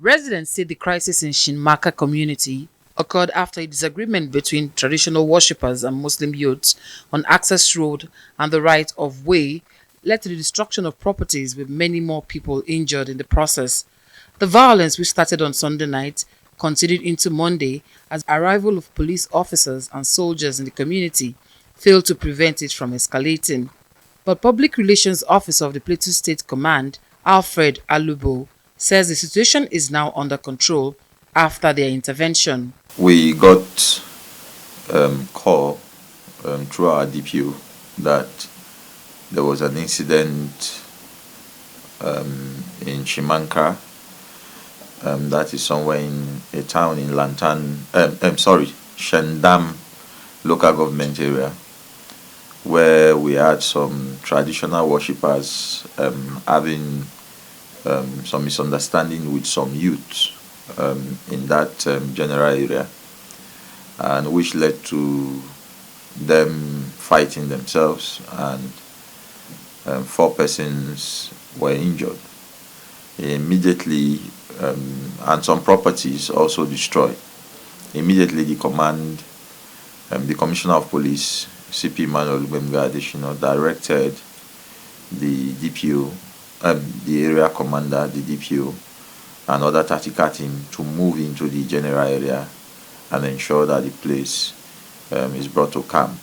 Residents say the crisis in Shinmaka community occurred after a disagreement between traditional worshippers and Muslim youths on access road and the right of way led to the destruction of properties with many more people injured in the process. The violence, which started on Sunday night, continued into Monday as arrival of police officers and soldiers in the community failed to prevent it from escalating. But Public Relations Officer of the Plateau State Command, Alfred Alubo, says the situation is now under control after their intervention. We got call through our DPO that there was an incident in Chimanka, that is somewhere in a town in Shandam local government area, where we had some traditional worshippers having some misunderstanding with some youth in that general area, and which led to them fighting themselves, and 4 persons were injured immediately, and some properties also destroyed. Immediately the command, the Commissioner of Police, CP Manuel Adeshino, directed the DPO, the area commander, the DPO, and other tactical team to move into the general area and ensure that the place is brought to calm.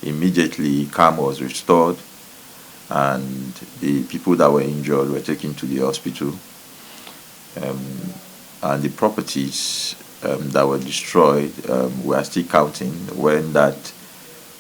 Immediately, calm was restored, and the people that were injured were taken to the hospital. And the properties that were destroyed, we are still counting. When that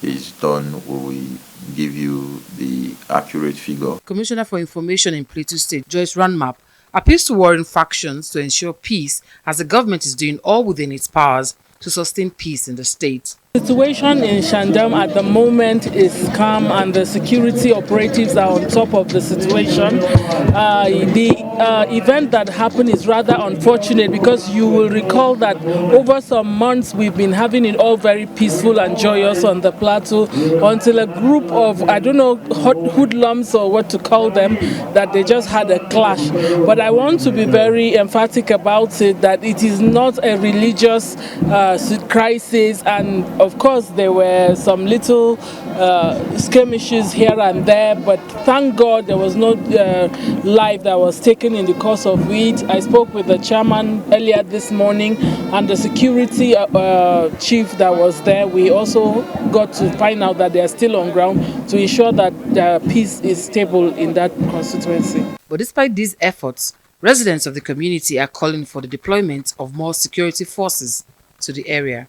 is done, we will give you the accurate figure. Commissioner for Information in Plateau State, Joyce Ranmap, appeals to warring factions to ensure peace as the government is doing all within its powers to sustain peace in the state. The situation in Shandam at the moment is calm, and the security operatives are on top of the situation. The event that happened is rather unfortunate, because you will recall that over some months we've been having it all very peaceful and joyous on the plateau, until a group of, I don't know, hoodlums or what to call them, that they just had a clash. But I want to be very emphatic about it, that it is not a religious crisis, and of course there were some little skirmishes here and there, but thank God there was no life that was taken in the course of it. I spoke with the chairman earlier this morning and the security chief that was there. We also got to find out that they are still on ground to ensure that peace is stable in that constituency. But despite these efforts, residents of the community are calling for the deployment of more security forces to the area.